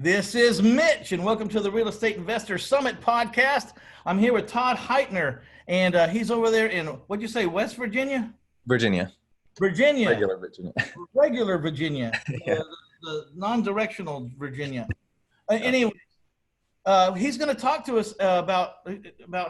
This is Mitch, and welcome to the Real Estate Investor Summit podcast. I'm here with Todd Heitner, and he's over there in, what'd you say, West Virginia? Virginia. Regular Virginia. Regular Virginia. Yeah. The non-directional Virginia. Anyway, he's going to talk to us about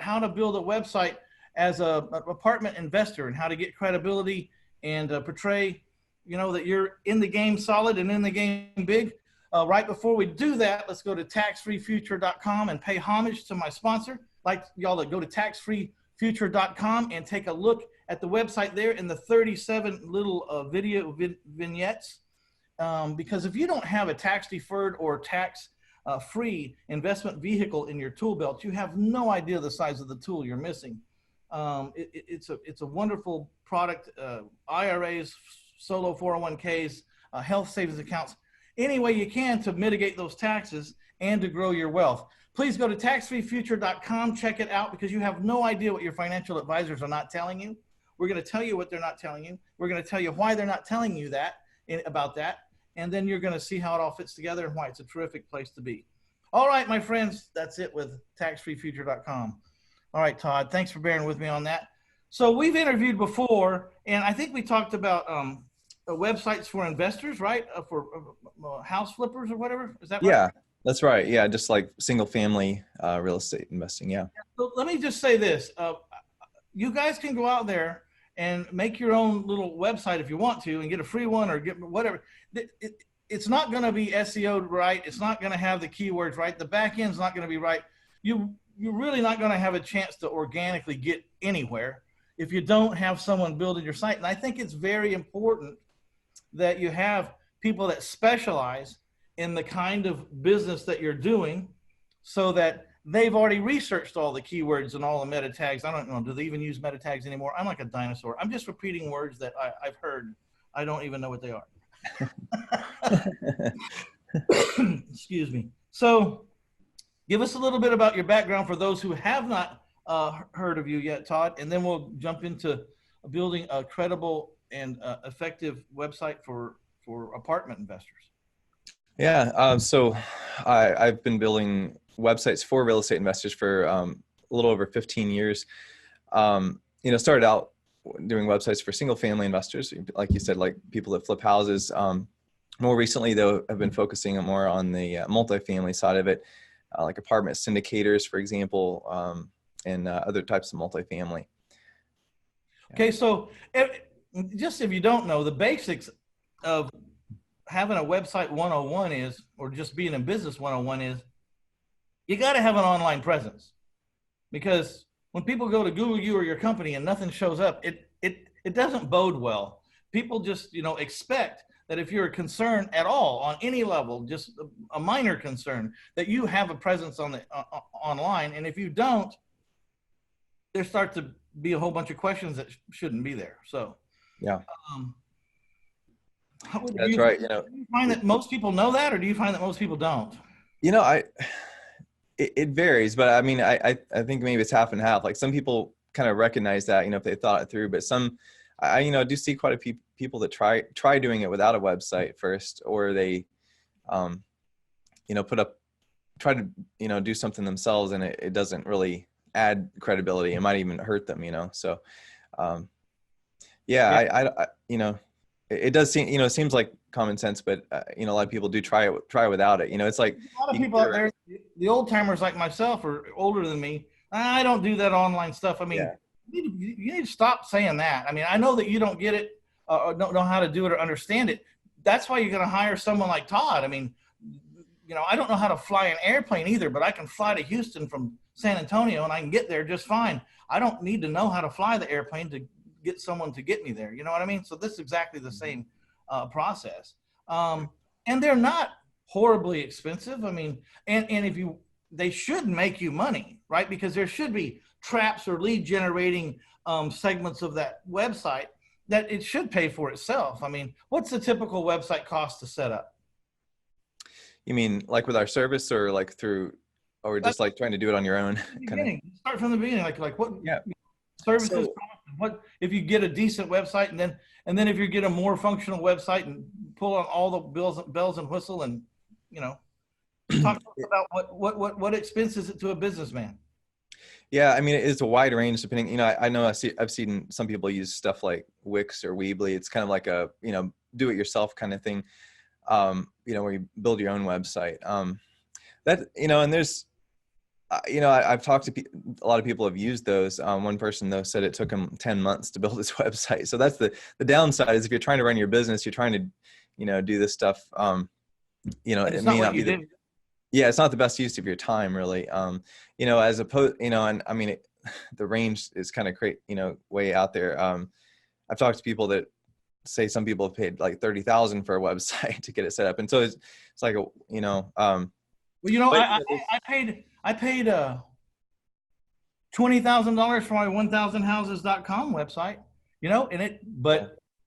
how to build a website as an apartment investor and how to get credibility and portray, that you're in the game solid and in the game big. Right before we do that, let's go to taxfreefuture.com and pay homage to my sponsor. Like y'all to go to taxfreefuture.com and take a look at the website there in the 37 little video vignettes. Because if you don't have a tax deferred or tax free investment vehicle in your tool belt, you have no idea the size of the tool you're missing. It's a wonderful product. IRAs, solo 401ks, health savings accounts, any way you can to mitigate those taxes and to grow your wealth. Please go to taxfreefuture.com, check it out, because you have no idea what your financial advisors are not telling you. We're going to tell you what they're not telling you. We're going to tell you why they're not telling you about that. And then you're going to see how it all fits together and why it's a terrific place to be. All right, my friends, that's it with taxfreefuture.com. All right, Todd, thanks for bearing with me on that. So we've interviewed before, and I think we talked about websites for investors, right? For house flippers or whatever. Is that right? Yeah, that's right. Yeah, just like single family real estate investing. Yeah. So let me just say this. You guys can go out there and make your own little website if you want to and get a free one or get whatever. It's not going to be SEO'd right. It's not going to have the keywords right. The back end's not going to be right. You're really not going to have a chance to organically get anywhere if you don't have someone building your site. And I think it's very important that you have people that specialize in the kind of business that you're doing so that they've already researched all the keywords and all the meta tags. I don't know, do they even use meta tags anymore? I'm like a dinosaur. I'm just repeating words that I've heard. I don't even know what they are. Excuse me. So give us a little bit about your background for those who have not heard of you yet, Todd, and then we'll jump into building a credible and effective website for apartment investors. Yeah. So I've been building websites for real estate investors for a little over 15 years. Started out doing websites for single family investors, like you said, like people that flip houses. More recently, though, I've been focusing more on the multifamily side of it, like apartment syndicators, for example, and other types of multifamily. Okay, so just if you don't know, the basics of having a website 101 is, or just being in business 101 is, you got to have an online presence. Because when people go to Google you or your company and nothing shows up, it doesn't bode well. People just, expect that if you're a concern at all on any level, just a minor concern, that you have a presence on the online. And if you don't, there start to be a whole bunch of questions that shouldn't be there. So yeah, that's right. Do you find that most people know that, or do you find that most people don't? It varies, but I mean, I think maybe it's half and half. Like some people kind of recognize that, if they thought it through, but some, I do see quite a few people that try doing it without a website first, or they, try to, do something themselves, and it doesn't really add credibility. It might even hurt them, So, it does seem, it seems like common sense, but a lot of people do try without it. It's like a lot of people out there, the old timers like myself or older than me, I don't do that online stuff. I mean, yeah. You need to stop saying that. I mean, I know that you don't get it or don't know how to do it or understand it. That's why you're going to hire someone like Todd. I mean, I don't know how to fly an airplane either, but I can fly to Houston from San Antonio and I can get there just fine. I don't need to know how to fly the airplane to get someone to get me there. You know what I mean? So this is exactly the same process. And they're not horribly expensive. I mean, and they should make you money, right? Because there should be traps or lead generating segments of that website that it should pay for itself. I mean, what's the typical website cost to set up? You mean like with our service, or like through, or just like trying to do it on your own? Start from the beginning, like what services cost, what if you get a decent website, and then if you get a more functional website and pull on all the bells and whistle, and Talk to us about what expense is it to a businessman? Yeah, I mean, it's a wide range depending, I know I've seen some people use stuff like Wix or Weebly. It's kind of like a, do it yourself kind of thing, where you build your own website. And there's, I've talked to a lot of people have used those. One person though said it took him 10 months to build his website. So that's the downside is if you're trying to run your business, you're trying to, do this stuff, It's it not may what not you be do. yeah, it's not the best use of your time really. As opposed, and I mean, the range is kind of way out there. I've talked to people that say some people have paid like 30,000 for a website to get it set up. And so it's like, Well, but I paid $20,000 for my 1000houses.com website,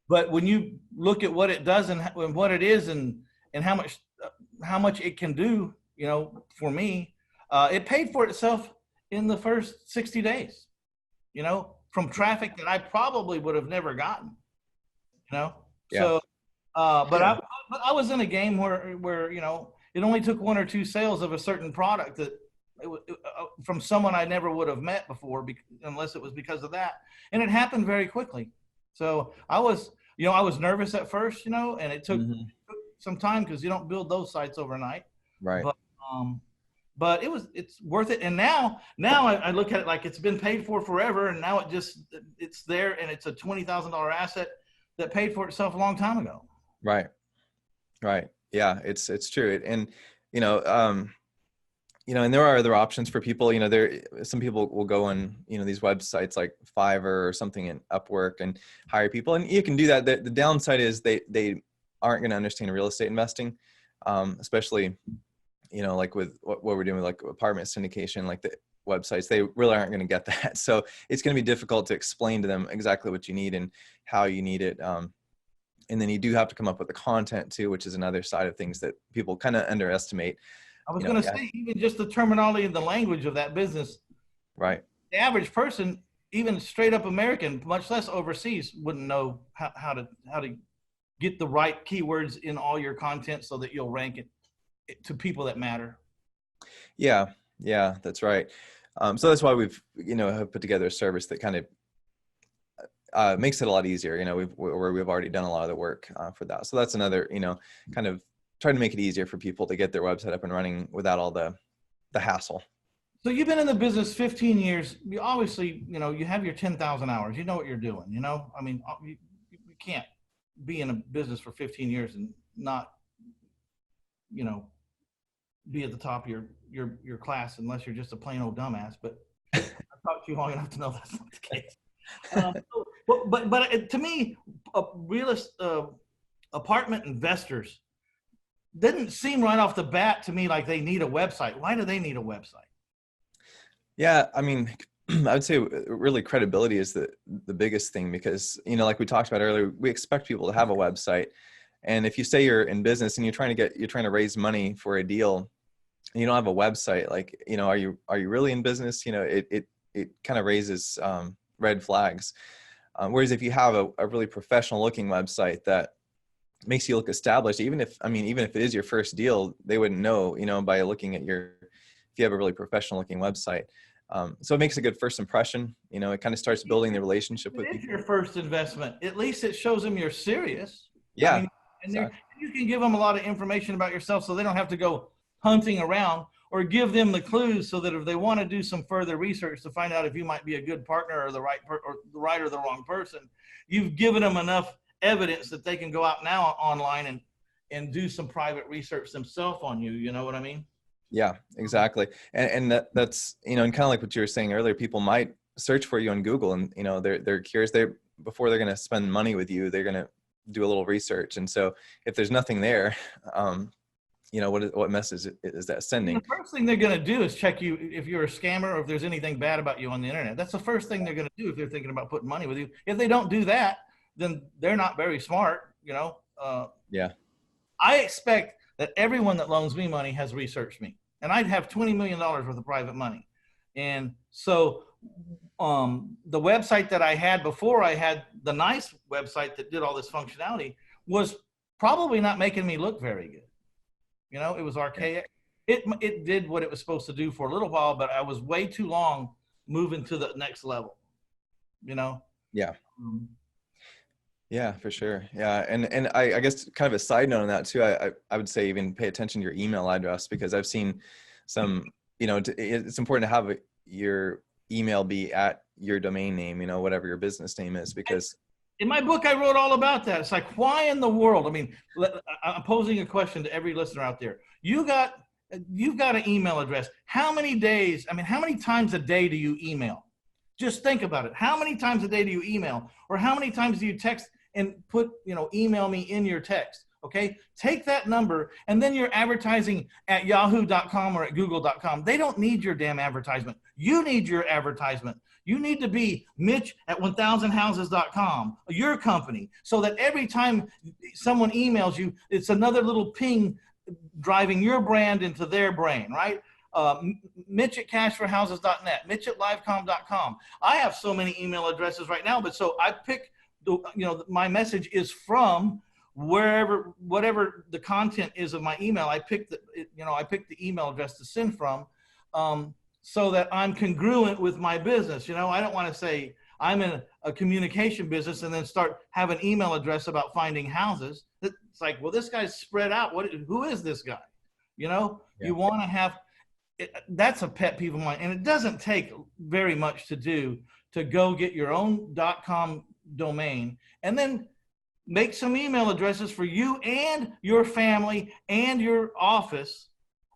but when you look at what it does and what it is and how much it can do, for me, it paid for itself in the first 60 days, from traffic that I probably would have never gotten, yeah. So, but I was in a game where, it only took one or two sales of a certain product that from someone I never would have met before, unless it was because of that. And it happened very quickly. So I was nervous at first, and it took some time because you don't build those sites overnight. Right. But it's worth it. And now I look at it like it's been paid for forever. And now it's there, and it's a $20,000 asset that paid for itself a long time ago. Right. Right. Yeah, it's true. And, and there are other options for people, some people will go on, these websites like Fiverr or something in Upwork and hire people, and you can do that. The downside is they aren't going to understand real estate investing, especially, like with what we're doing with like apartment syndication, like the websites, they really aren't going to get that. So it's going to be difficult to explain to them exactly what you need and how you need it. And then you do have to come up with the content too, which is another side of things that people kind of underestimate. I was going to say, even just the terminology and the language of that business. Right. The average person, even straight up American, much less overseas, wouldn't know how to get the right keywords in all your content so that you'll rank it to people that matter. Yeah, that's right. So that's why we've, have put together a service that kind of makes it a lot easier. We've already done a lot of the work for that. So that's another, kind of trying to make it easier for people to get their website up and running without all the hassle. So you've been in the business 15 years. You obviously, you have your 10,000 hours. You know what you're doing. I mean, you can't be in a business for 15 years and not, be at the top of your class unless you're just a plain old dumbass. But I've talked to you long enough to know that's not the case. But to me, apartment investors didn't seem right off the bat to me like they need a website. Why do they need a website? Yeah, I mean, I would say really credibility is the biggest thing because, like we talked about earlier, we expect people to have a website. And if you say you're in business and you're trying to raise money for a deal and you don't have a website, like, are you really in business? It kind of raises red flags. Whereas if you have a really professional looking website that makes you look established, even if it is your first deal, they wouldn't know, by looking at if you have a really professional looking website. So it makes a good first impression. It kind of starts building the relationship with people. It's your first investment. At least it shows them you're serious. Yeah. Exactly. You can give them a lot of information about yourself so they don't have to go hunting around, or give them the clues so that if they want to do some further research to find out if you might be a good partner or the right or the wrong person, you've given them enough evidence that they can go out now online and do some private research themselves on you. You know what I mean? Yeah, exactly. And that's, and kind of like what you were saying earlier, people might search for you on Google and, they're curious. Before they're going to spend money with you, they're going to do a little research. And so if there's nothing there, what message is that sending? The first thing they're going to do is check you if you're a scammer or if there's anything bad about you on the internet. That's the first thing they're going to do if they're thinking about putting money with you. If they don't do that, then they're not very smart, Yeah. I expect that everyone that loans me money has researched me, and I'd have $20 million worth of private money. And so the website that I had before I had the nice website that did all this functionality was probably not making me look very good. It was archaic. it did what it was supposed to do for a little while, but I was way too long moving to the next level, you know? Yeah. Mm. Yeah, for sure. Yeah. And I guess kind of a side note on that too, I would say even pay attention to your email address, because I've seen some, it's important to have your email be at your domain name, whatever your business name is, because In my book, I wrote all about that. It's like, why in the world? I mean, I'm posing a question to every listener out there. You've got an email address. How many days? I mean, how many times a day do you email? Just think about it. How many times a day do you email, or how many times do you text and put, email me in your text? Okay, take that number, and then you're advertising at yahoo.com or at google.com. They don't need your damn advertisement. You need your advertisement. You need to be Mitch at 1000houses.com, your company, so that every time someone emails you, it's another little ping driving your brand into their brain, right? Mitch at cashforhouses.net, Mitch at livecom.com. I have so many email addresses right now, but so I pick, my message is from whatever the content is of my email. I pick the email address to send from, so that I'm congruent with my business. I don't want to say I'm in a communication business and then start having email address about finding houses. It's like, well, this guy's spread out. Who is this guy? Yeah. You want to have, that's a pet peeve of mine. And it doesn't take very much to do to go get your own .com domain and then make some email addresses for you and your family and your office.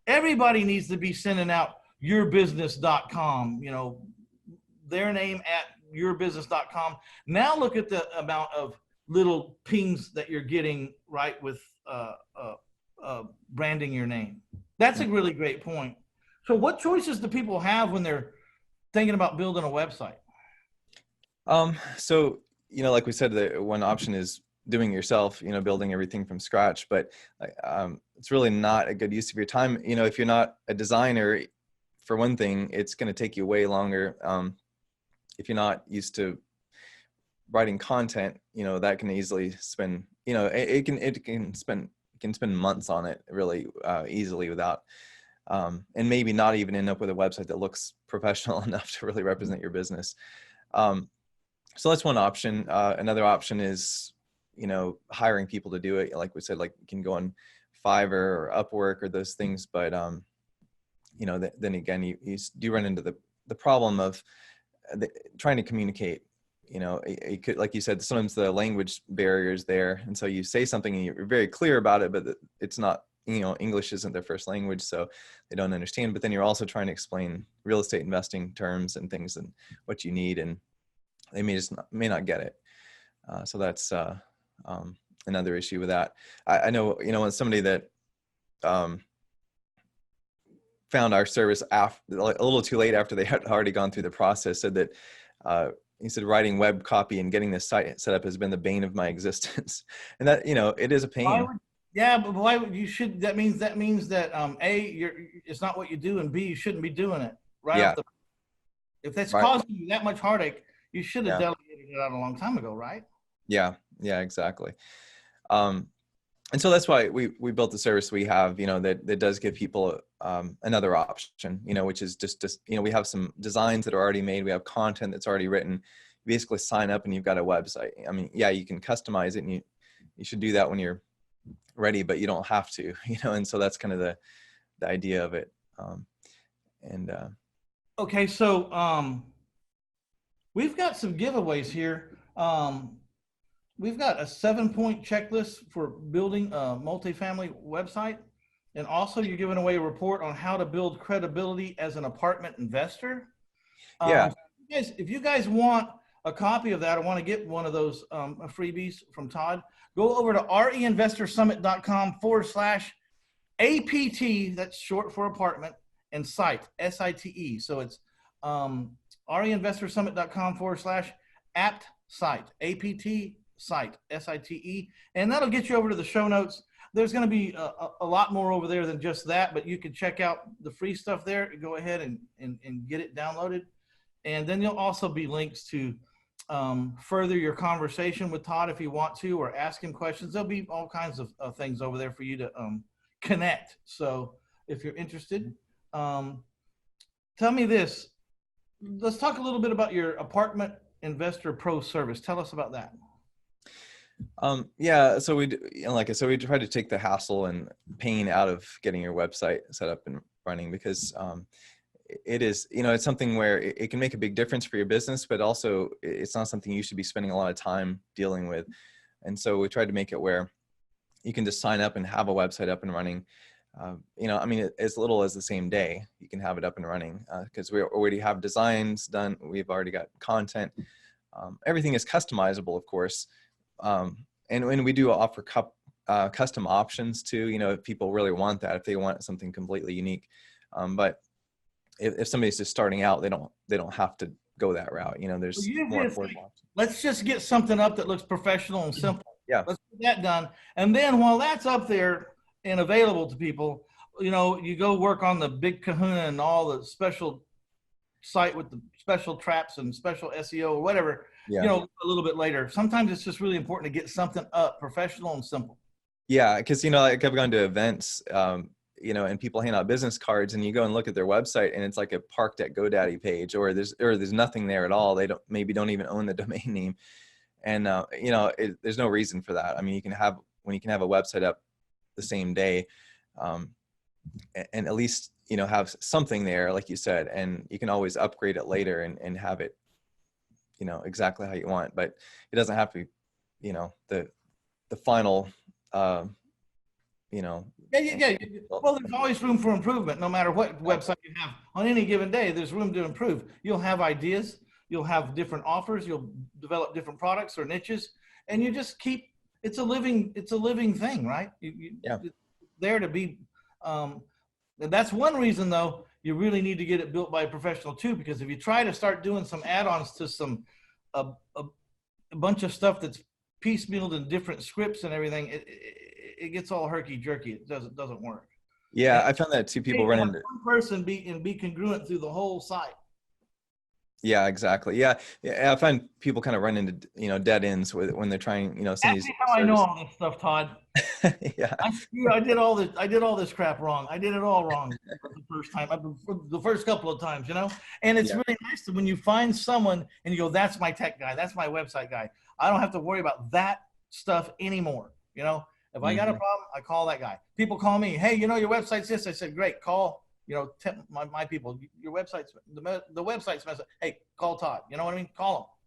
Everybody needs to be sending out yourbusiness.com, their name at yourbusiness.com. Now look at the amount of little pings that you're getting, right, with branding your name. That's a really great point. So what choices do people have when they're thinking about building a website? So, like we said, the one option is doing it yourself, building everything from scratch, but it's really not a good use of your time. If you're not a designer, for one thing, it's going to take you way longer. If you're not used to writing content, that can easily spend, it can spend months on it really easily without, and maybe not even end up with a website that looks professional enough to really represent your business. So that's one option. Another option is, hiring people to do it. Like we said, like you can go on Fiverr or Upwork or those things, but then again, you do run into the problem of trying to communicate. It could, like you said, sometimes the language barrier is there, and so you say something and you're very clear about it, but it's not, English isn't their first language, so they don't understand. But then you're also trying to explain real estate investing terms and things and what you need, and they may not get it. So that's another issue with that. I know, when somebody that found our service a little too late after they had already gone through the process, said that he said writing web copy and getting this site set up has been the bane of my existence. And that, it is a pain. But why would you should, that means that it's not what you do, and B, you shouldn't be doing it right Yeah. off the, if that's Right. causing you that much heartache, you should have Yeah. delegated it out a long time ago, right? Yeah, exactly. And so that's why we built the service we have, that does give people another option, which is just, we have some designs that are already made. We have content that's already written. You basically sign up and you've got a website. I mean, yeah, you can customize it, and you should do that when you're ready, but you don't have to, and so that's kind of the idea of it. Okay, so we've got some giveaways here. We've got a 7-point checklist for building a multifamily website. And also you're giving away a report on how to build credibility as an apartment investor. Yeah. If you guys want a copy of that, or want to get one of those freebies from Todd, go over to reinvestorsummit.com/APT, that's short for apartment, and site, SITE. So it's reinvestorsummit.com/apt site, APT site, SITE, and that'll get you over to the show notes. There's going to be a lot more over there than just that, but you can check out the free stuff there. Go ahead and get it downloaded. And then there'll also be links to further your conversation with Todd if you want to, or ask him questions. There'll be all kinds of things over there for you to connect. So if you're interested. Tell me this. Let's talk a little bit about your Apartment Investor Pro service. Tell us about that. Yeah, so like I said, we try to take the hassle and pain out of getting your website set up and running, because it is, it's something where it can make a big difference for your business, but also it's not something you should be spending a lot of time dealing with. And so we tried to make it where you can just sign up and have a website up and running. I mean, as little as the same day, you can have it up and running, because we already have designs done. We've already got content. Everything is customizable, of course. And when we do offer custom options too, if people really want that, if they want something completely unique. But if somebody's just starting out, they don't have to go that route. There's more affordable options. Let's just get something up that looks professional and simple. Yeah. Let's get that done. And then while that's up there and available to people, you go work on the big kahuna and all the special site with the special traps and special SEO or whatever, a little bit later. Sometimes it's just really important to get something up professional and simple. Yeah. Cause like I've gone to events, and people hand out business cards, and you go and look at their website and it's like a parked at GoDaddy page, or there's nothing there at all. They don't even own the domain name. And, there's no reason for that. I mean, you can have a website up the same day, and at least, have something there, like you said, and you can always upgrade it later and have it, exactly how you want, but it doesn't have to be, the final, Yeah. Well, there's always room for improvement, no matter what website you have. On any given day, there's room to improve. You'll have ideas, you'll have different offers, you'll develop different products or niches, and you just keep. It's a living thing, right? It's there to be. And that's one reason, though, you really need to get it built by a professional too, because if you try to start doing some add-ons to a bunch of stuff that's piecemealed in different scripts and everything, it gets all herky-jerky. It doesn't work. Yeah, I found that too. People run into one person be congruent through the whole site. Yeah, exactly. Yeah, I find people kind of run into dead ends when they're trying some of these. How I know all this stuff, Todd. Yeah, I did all this crap wrong. I did it all wrong the first time. The first couple of times, And it's really nice when you find someone and you go, "That's my tech guy. That's my website guy. I don't have to worry about that stuff anymore." If I got a problem, I call that guy. People call me, "Hey, your website's this." I said, "Great, call." My people, your website's the website's messed up. Hey, call Todd. You know what I mean? Call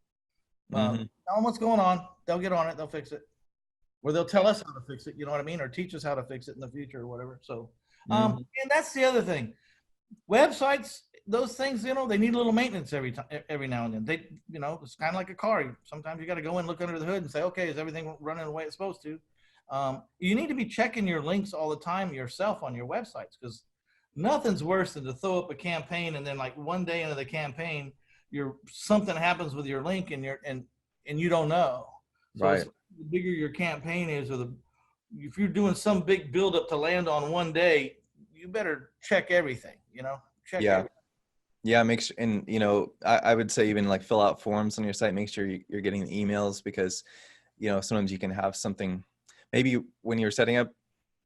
them. Tell them what's going on. They'll get on it. They'll fix it, or they'll tell us how to fix it. You know what I mean? Or teach us how to fix it in the future or whatever. So, and that's the other thing. Websites, those things, they need a little maintenance every now and then. They, it's kind of like a car. Sometimes you got to go and look under the hood and say, okay, is everything running the way it's supposed to? You need to be checking your links all the time yourself on your websites, because nothing's worse than to throw up a campaign and then like one day into the campaign, something happens with your link and you don't know. So right. The bigger your campaign is, if you're doing some big buildup to land on one day, you better check everything. Check everything. Yeah, make sure, and I would say even like fill out forms on your site. Make sure you're getting the emails, because sometimes you can have something. Maybe when you're setting up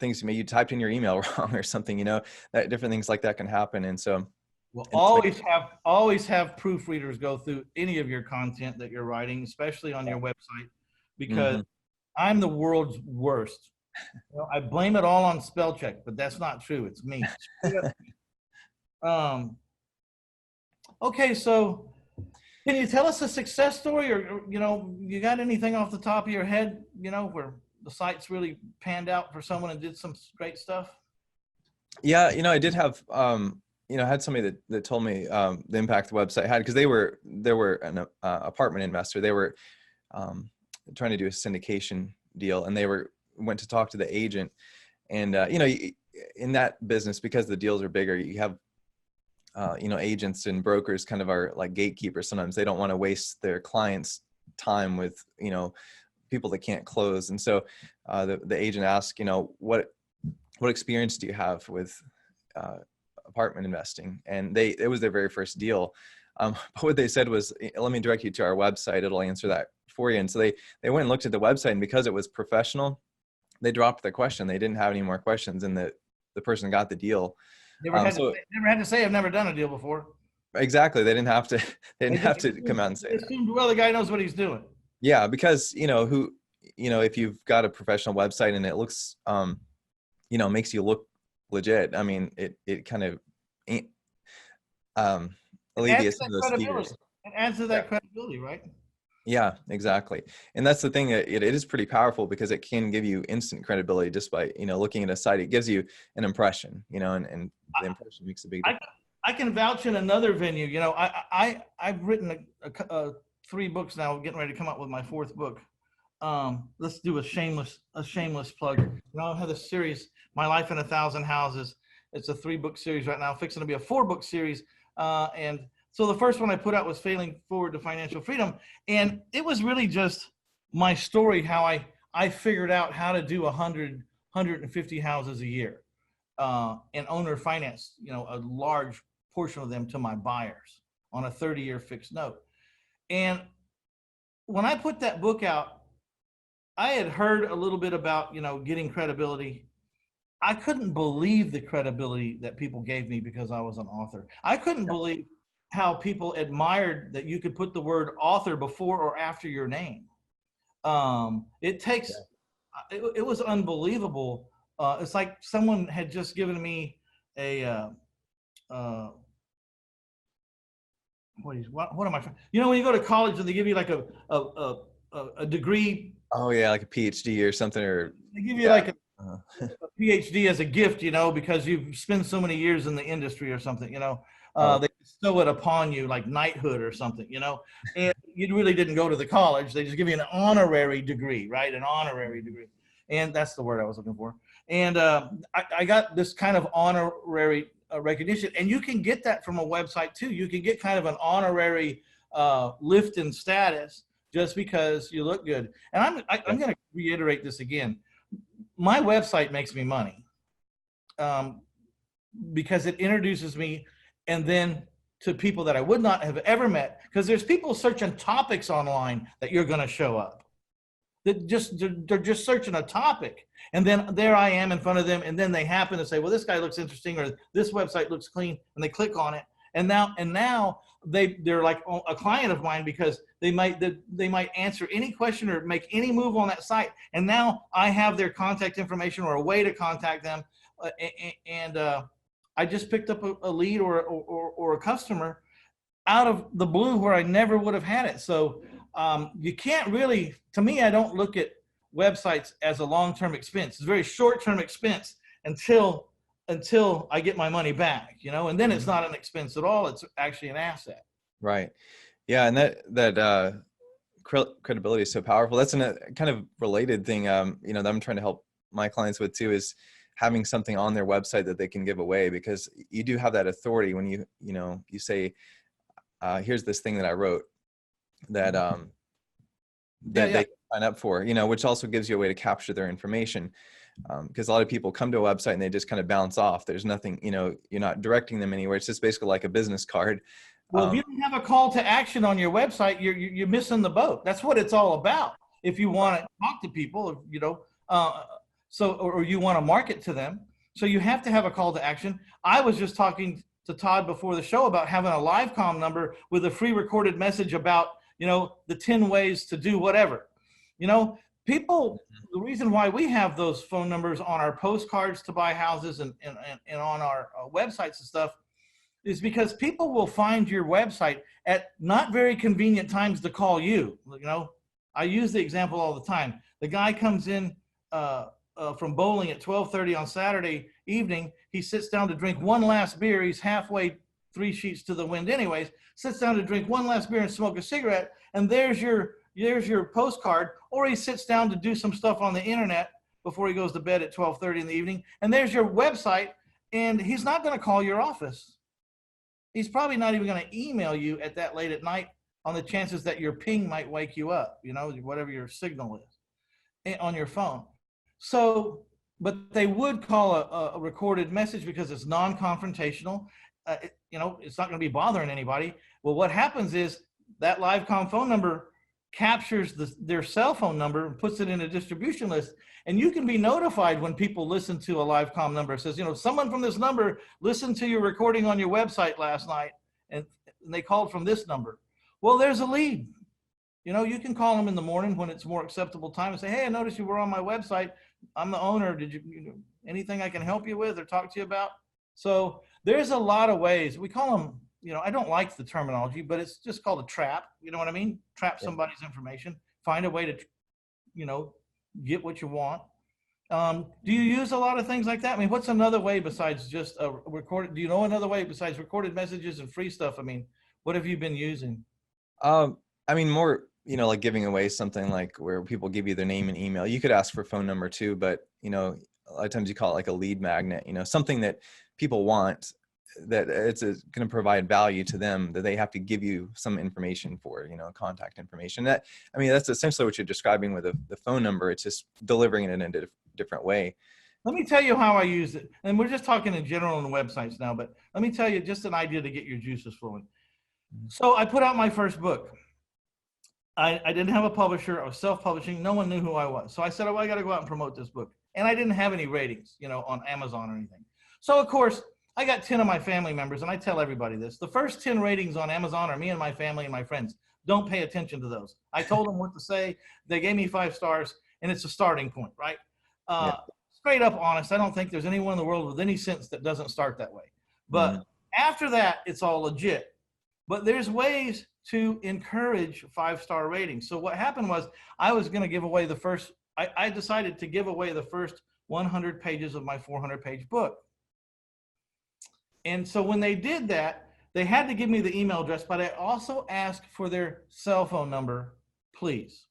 things, maybe you typed in your email wrong or something, that different things like that can happen. And so always have proofreaders go through any of your content that you're writing, especially on your website, because I'm the world's worst. I blame it all on spell check, but that's not true. It's me. Okay. So can you tell us a success story, or, you got anything off the top of your head, where the site's really panned out for someone and did some great stuff? Yeah, I did have, I had somebody that told me the impact the website had, because they were an apartment investor. They were trying to do a syndication deal, and they went to talk to the agent. And, in that business, because the deals are bigger, you have, agents and brokers kind of are like gatekeepers. Sometimes they don't want to waste their clients' time with, people that can't close. And so the agent asked, what experience do you have with apartment investing? And it was their very first deal. But what they said was, let me direct you to our website. It'll answer that for you. And so they went and looked at the website, and because it was professional, they dropped the question. They didn't have any more questions. And the person got the deal. Never had to So say, never had to say I've never done a deal before. exactly, they didn't have to they They didn't just have to come out and say they that. assumed, well, the guy knows what he's doing. Yeah, because if you've got a professional website and it looks makes you look legit. I mean, it kind of It adds to alleviates some that of those credibility. fears. It adds to Yeah. that credibility, right? Yeah, exactly. And that's the thing, it is pretty powerful because it can give you instant credibility just by, looking at a site. It gives you an impression, and the impression makes a big difference. I can vouch in another venue. I've written 3 books now, getting ready to come out with my 4th book. Let's do a shameless plug. I have this series, My Life in 1,000 Houses. It's a 3-book series right now, fixing to be a 4-book series. And so the first one I put out was Failing Forward to Financial Freedom. And it was really just my story, how I figured out how to do 150 houses a year, and owner finance, a large portion of them to my buyers on a 30-year fixed note. And when I put that book out, I had heard a little bit about, getting credibility. I couldn't believe the credibility that people gave me because I was an author. I couldn't believe how people admired that you could put the word author before or after your name. It was unbelievable. It's like someone had just given me a, what am I trying? When you go to college and they give you like a degree. Oh yeah, like a PhD or something, or They give you like a PhD as a gift, because you've spent so many years in the industry or something, they bestow it upon you like knighthood or something, and you really didn't go to the college. They just give you an honorary degree, right? An honorary degree. And that's the word I was looking for. And I got this kind of honorary recognition, and you can get that from a website too. You can get kind of an honorary lift in status just because you look good. And I'm going to reiterate this again. My website makes me money because it introduces me and then to people that I would not have ever met, because there's people searching topics online that you're going to show up. They're just searching a topic, and then there I am in front of them, and then they happen to say, well, this guy looks interesting, or this website looks clean, and they click on it, and now they're like a client of mine because they might answer any question or make any move on that site, and now I have their contact information or a way to contact them, and I just picked up a lead or a customer out of the blue where I never would have had it. So you can't really, to me, I don't look at websites as a long-term expense. It's a very short-term expense until I get my money back, and then it's not an expense at all. It's actually an asset. Right. Yeah. And that credibility is so powerful. That's a kind of related thing, that I'm trying to help my clients with too, is having something on their website that they can give away, because you do have that authority when you say, here's this thing that I wrote that they can sign up for, which also gives you a way to capture their information. Because a lot of people come to a website and they just kind of bounce off. There's nothing, you're not directing them anywhere. It's just basically like a business card. Well, if you don't have a call to action on your website, you're missing the boat. That's what it's all about. If you want to talk to people, or you want to market to them, so you have to have a call to action. I was just talking to Todd before the show about having a live comm number with a free recorded message about, the 10 ways to do whatever. People, the reason why we have those phone numbers on our postcards to buy houses and on our websites and stuff is because people will find your website at not very convenient times to call you. I use the example all the time. The guy comes in from bowling at 12:30 on Saturday evening. He sits down to drink one last beer. He's halfway 3 sheets to the wind anyways, sits down to drink one last beer and smoke a cigarette, and there's your postcard. Or he sits down to do some stuff on the internet before he goes to bed at 12:30 in the evening, and there's your website, and he's not going to call your office. He's probably not even going to email you at that late at night on the chances that your ping might wake you up, whatever your signal is on your phone. So, but they would call a recorded message because it's non-confrontational. It's not going to be bothering anybody. Well, what happens is that live comm phone number captures their cell phone number and puts it in a distribution list. And you can be notified when people listen to a live comm number. It says, you know, someone from this number listened to your recording on your website last night, and they called from this number. Well, there's a lead. You know, you can call them in the morning when it's more acceptable time and say, hey, I noticed you were on my website. I'm the owner. Did you know, anything I can help you with or talk to you about? So there's a lot of ways. We call them, you know, I don't like the terminology, but it's just called a trap. You know what I mean? Trap somebody's information, find a way to, you know, get what you want. Do you use a lot of things like that? I mean, what's another way besides just a recorded? Do you know another way besides recorded messages and free stuff? I mean, what have you been using? I mean, more, you know, like giving away something like where people give you their name and email. You could ask for phone number too, but, you know, a lot of times you call it like a lead magnet, you know, something that people want, that it's going to provide value to them, that they have to give you some information for, you know, contact information. That, I mean, that's essentially what you're describing with the phone number. It's just delivering it in a different way. Let me tell you how I use it. And we're just talking in general on the websites now, but let me tell you just an idea to get your juices flowing. So I put out my first book. I didn't have a publisher. I was self-publishing. No one knew who I was. So I said, oh, I got to go out and promote this book. And I didn't have any ratings, you know, on Amazon or anything. So of course, I got 10 of my family members, and I tell everybody this. The first 10 ratings on Amazon are me and my family and my friends. Don't pay attention to those. I told them what to say. They gave me 5 stars, and it's a starting point, right? Straight up honest. I don't think there's anyone in the world with any sense that doesn't start that way. But after that, it's all legit. But there's ways to encourage 5-star ratings. So what happened was I was going to give away the first, I decided to give away the first 100 pages of my 400-page book. And so when they did that, they had to give me the email address, but I also asked for their cell phone number, please.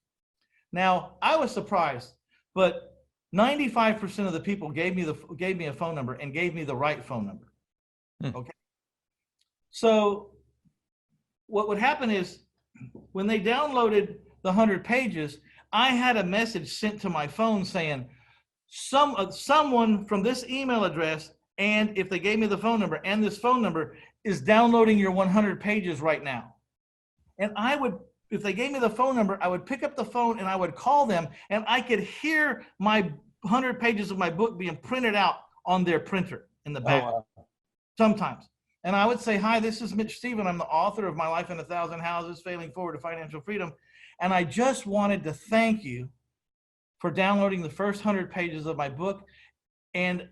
Now, I was surprised, but 95% of the people gave me a phone number and gave me the right phone number. Okay. So what would happen is when they downloaded the 100 pages, I had a message sent to my phone saying, someone from this email address, and if they gave me the phone number, and this phone number is downloading your 100 pages right now. And I would, if they gave me the phone number, I would pick up the phone and I would call them, and I could hear my 100 pages of my book being printed out on their printer in the back. Oh, wow. Sometimes. And I would say, hi, this is Mitch Stephen. I'm the author of My Life in 1,000 Houses, Failing Forward to Financial Freedom. And I just wanted to thank you for downloading the first 100 pages of my book. And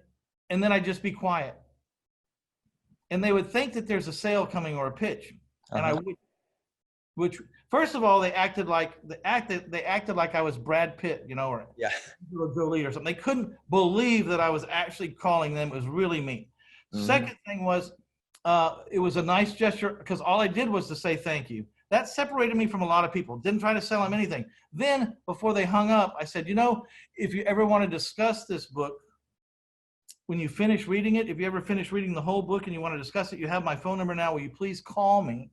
then I'd just be quiet. And they would think that there's a sale coming or a pitch. And I would, which first of all, they acted like I was Brad Pitt, you know, or Jolie or something. They couldn't believe that I was actually calling them. It was really me. Second thing was, it was a nice gesture because all I did was to say thank you. That separated me from a lot of people. Didn't try to sell them anything. Then before they hung up, I said, you know, if you ever want to discuss this book, when you finish reading it, if you ever finish reading the whole book and you want to discuss it, you have my phone number now. Will you please call me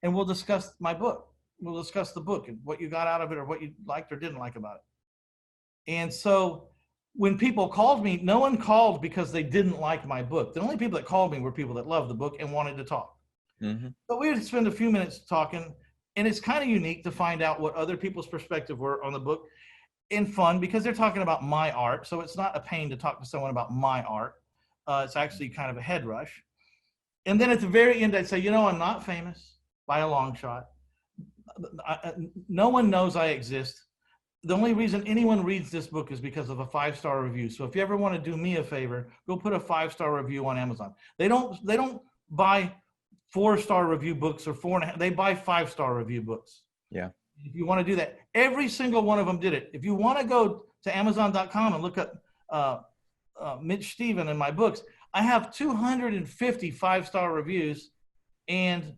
and we'll discuss my book. We'll discuss the book and what you got out of it or what you liked or didn't like about it. And so when people called me, no one called because they didn't like my book. The only people that called me were people that loved the book and wanted to talk. But we would spend a few minutes talking, and it's kind of unique to find out what other people's perspective were on the book, and fun because they're talking about my art. So it's not a pain to talk to someone about my art. It's actually kind of a head rush. And then at the very end, I'd say, you know, I'm not famous by a long shot. No one knows I exist. The only reason anyone reads this book is because of a 5-star review. So if you ever want to do me a favor, go put a 5-star review on Amazon. They don't buy 4-star review books or 4.5. They buy 5-star review books. Yeah. If you want to do that, every single one of them did it. If you want to go to Amazon.com and look up Mitch Stephen in my books, I have 250 5-star reviews and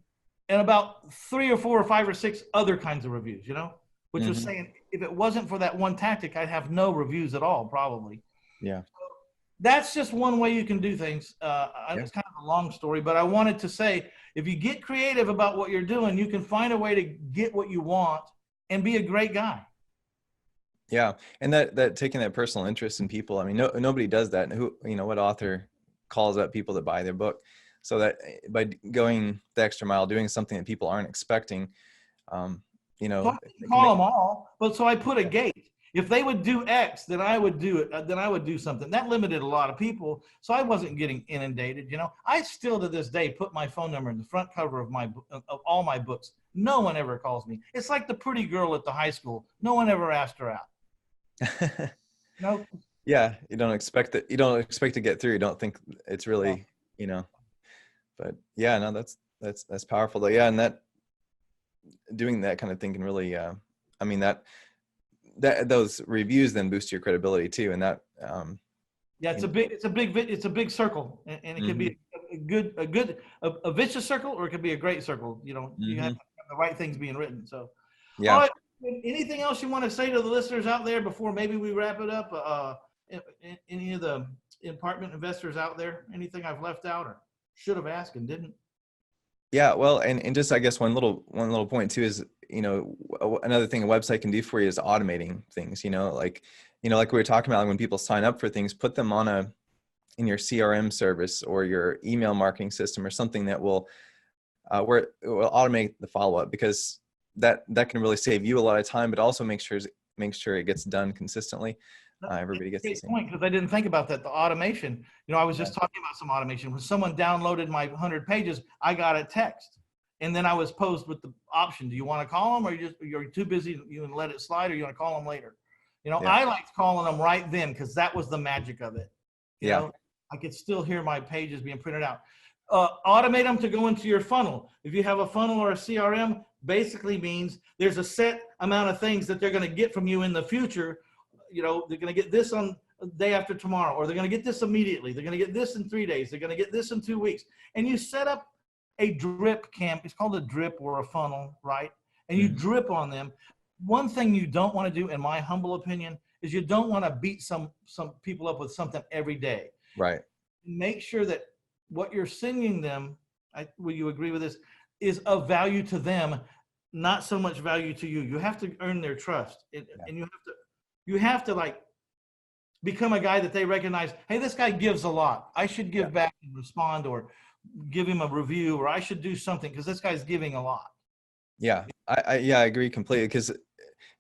about 3 or 4 or 5 or 6 other kinds of reviews, you know, which was saying if it wasn't for that one tactic, I'd have no reviews at all, probably. Yeah. That's just one way you can do things. It's kind of a long story, but I wanted to say, if you get creative about what you're doing, you can find a way to get what you want and be a great guy. Yeah. And that taking that personal interest in people, I mean, nobody does that. Who, you know, what author calls up people that buy their book? So that by going the extra mile, doing something that people aren't expecting, So I it didn't can call make, them all, but so I put a gate. If they would do X, then I would do it. Then I would do something. That limited a lot of people, so I wasn't getting inundated. I still to this day put my phone number in the front cover of all my books. No one ever calls me. It's like the pretty girl at the high school. No one ever asked her out. No. yeah, you don't expect that. You don't expect to get through. You don't think it's No. really, but yeah, no, that's powerful though. Yeah. And that doing that kind of thing can really, I mean, that those reviews then boost your credibility too. And that, Yeah, it's a big circle, and it can hmm be a vicious circle, or it can be a great circle. You have hmm to have the right things being written. So, all yeah. right. Anything else you want to say to the listeners out there before maybe we wrap it up? Any of the apartment investors out there? Anything I've left out or should have asked and didn't? Yeah, well, and just I guess one little point too is another thing a website can do for you is automating things. Like we were talking about, like when people sign up for things, put them in your CRM service or your email marketing system or something that will where it will automate the follow up, because that can really save you a lot of time, but also make sure it gets done consistently. Everybody gets the Great same. point, because I didn't think about that. The automation. I was Yeah. just talking about some automation. When someone downloaded my 100 pages, I got a text, and then I was posed with the option: do you want to call them, or you're too busy? You can let it slide, or you want to call them later? Yeah. I liked calling them right then because that was the magic of it. Yeah. I could still hear my pages being printed out. Automate them to go into your funnel. If you have a funnel or a CRM, basically means there's a set amount of things that they're going to get from you in the future. They're going to get this on the day after tomorrow, or they're going to get this immediately. They're going to get this in 3 days. They're going to get this in 2 weeks. And you set up a drip camp. It's called a drip or a funnel, right? And you drip on them. One thing you don't want to do, in my humble opinion, is you don't want to beat some people up with something every day. Right. Make sure that what you're sending them, will you agree with this, is of value to them, not so much value to you. You have to earn their trust, and you have to like become a guy that they recognize. Hey, this guy gives a lot. I should give back and respond, or give him a review, or I should do something because this guy's giving a lot. Yeah, I agree completely, because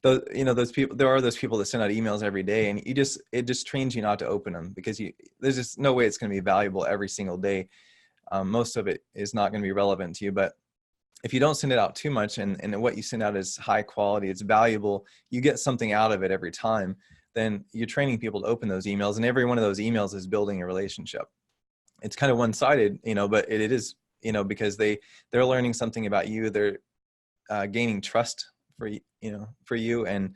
those people, there are those people that send out emails every day, and it just trains you not to open them, because there's just no way it's going to be valuable every single day. Most of it is not going to be relevant to you, but if you don't send it out too much, and what you send out is high quality, it's valuable, you get something out of it every time, then you're training people to open those emails, and every one of those emails is building a relationship. It's kind of one-sided, but it is, because they're learning something about you. They're gaining trust for you. And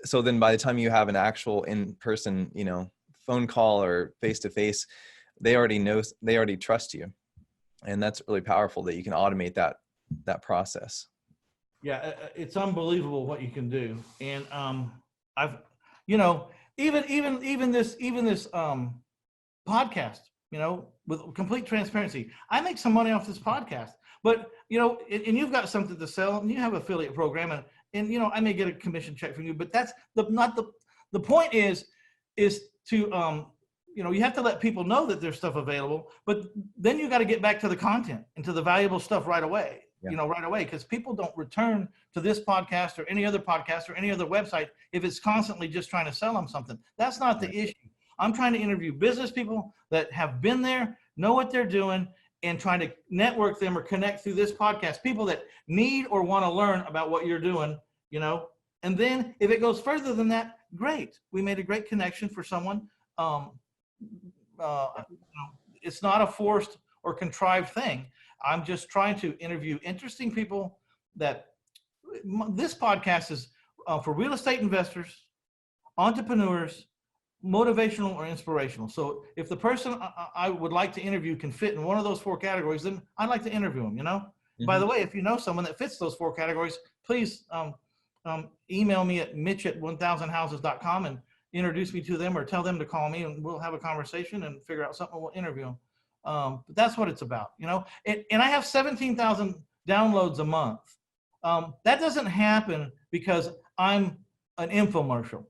so then by the time you have an actual in-person, phone call or face-to-face, they already trust you. And that's really powerful that you can automate that process. Yeah, it's unbelievable what you can do. And I've, even this podcast, with complete transparency, I make some money off this podcast. But and you've got something to sell, and you have an affiliate program, and I may get a commission check from you. But that's not the point. Is to you have to let people know that there's stuff available, but then you got to get back to the content and to the valuable stuff right away. Right away, because people don't return to this podcast or any other podcast or any other website if it's constantly just trying to sell them something. That's not the issue. I'm trying to interview business people that have been there, know what they're doing, and trying to network them or connect through this podcast. People that need or want to learn about what you're doing, and then if it goes further than that, great. We made a great connection for someone. It's not a forced or contrived thing. I'm just trying to interview interesting people that this podcast is for real estate investors, entrepreneurs, motivational or inspirational. So if the person I would like to interview can fit in one of those 4 categories, then I'd like to interview them, Mm-hmm. By the way, if you know someone that fits those 4 categories, please email me at mitch@1000houses.com and introduce me to them, or tell them to call me, and we'll have a conversation and figure out something. We'll interview them. But that's what it's about, and I have 17,000 downloads a month. That doesn't happen because I'm an infomercial.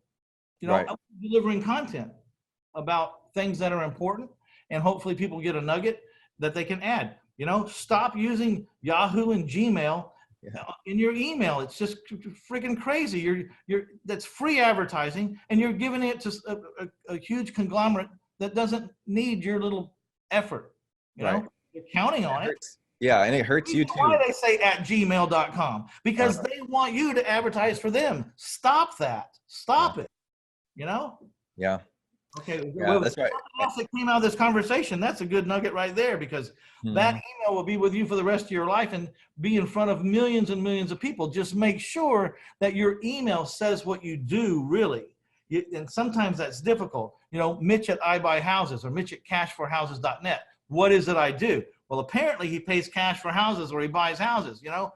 Right. I'm delivering content about things that are important, and hopefully people get a nugget that they can add. Stop using Yahoo and Gmail in your email. It's just freaking crazy. That's free advertising, and you're giving it to a huge conglomerate that doesn't need your little effort. You know, you're counting on it. Yeah, and it hurts you too. Why they say @gmail.com? Because they want you to advertise for them. Stop that. Stop it. You know? Yeah. Okay. Yeah, that's right. Else that came out of this conversation, that's a good nugget right there, because that email will be with you for the rest of your life and be in front of millions and millions of people. Just make sure that your email says what you do, really. And sometimes that's difficult. You know, Mitch at I Buy Houses, or Mitch at cashforhouses.net. What is it I do? Well, apparently he pays cash for houses, or he buys houses. You know,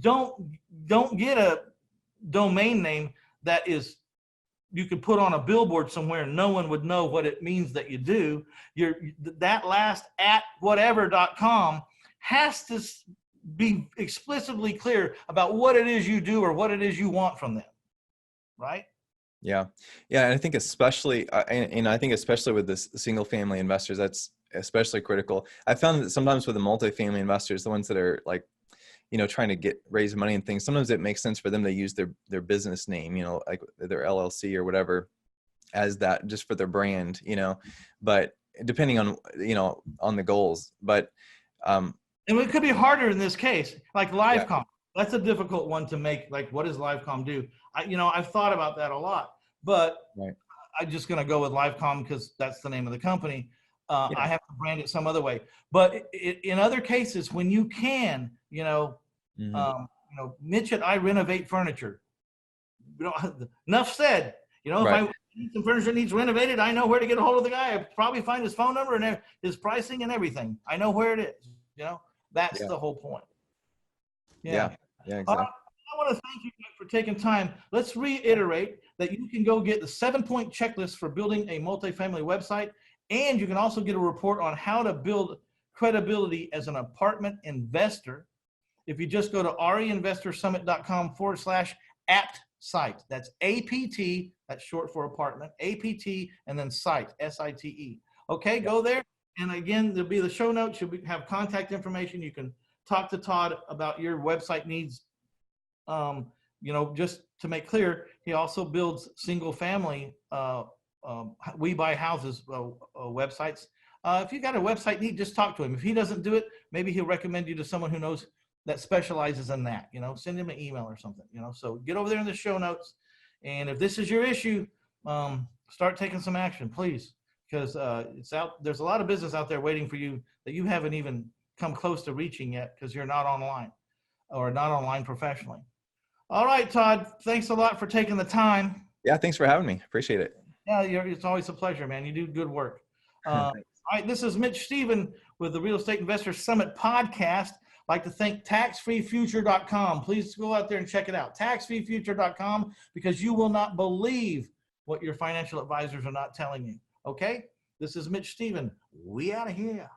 don't get a domain name that is, you could put on a billboard somewhere and no one would know what it means that you do. That last @whatever.com has to be explicitly clear about what it is you do or what it is you want from them, right? Yeah. And I think especially, and I think especially with this single family investors, that's especially critical. I found that sometimes with the multifamily investors, the ones that are like, you know, trying to raise money and things, sometimes it makes sense for them to use their business name, you know, like their LLC or whatever, as that, just for their brand, you know, but depending on, you know, on the goals, but and it could be harder in this case, like LiveCom. That's a difficult one to make. Like, what does LiveCom do? I've thought about that a lot, but I'm just going to go with LiveCom because that's the name of the company. I have to brand it some other way. But in other cases, when you can, Mitch at I Renovate Furniture. Enough said. If I need some furniture needs renovated, I know where to get a hold of the guy. I probably find his phone number and his pricing and everything. I know where it is. That's the whole point. Yeah, exactly. I want to thank you for taking time. Let's reiterate that you can go get the 7-point checklist for building a multifamily website, and you can also get a report on how to build credibility as an apartment investor. If you just go to reinvestorsummit.com/apt site. That's APT, that's short for apartment, APT, and then site, SITE. Okay, go there. And again, there'll be the show notes. You'll have contact information. You can talk to Todd about your website needs. Just to make clear, he also builds single family We Buy Houses websites. If you got a website need, just talk to him. If he doesn't do it, maybe he'll recommend you to someone who knows that specializes in that. Send him an email or something. So get over there in the show notes, and if this is your issue, start taking some action, please, because it's out. There's a lot of business out there waiting for you that you haven't even come close to reaching yet because you're not online or not online professionally. All right, Todd, thanks a lot for taking the time. Yeah, thanks for having me. Appreciate it. Yeah, it's always a pleasure, man. You do good work. All right, this is Mitch Stephen with the Real Estate Investor Summit podcast. I'd like to thank taxfreefuture.com. Please go out there and check it out, taxfreefuture.com, because you will not believe what your financial advisors are not telling you. Okay, this is Mitch Stephen. We out of here.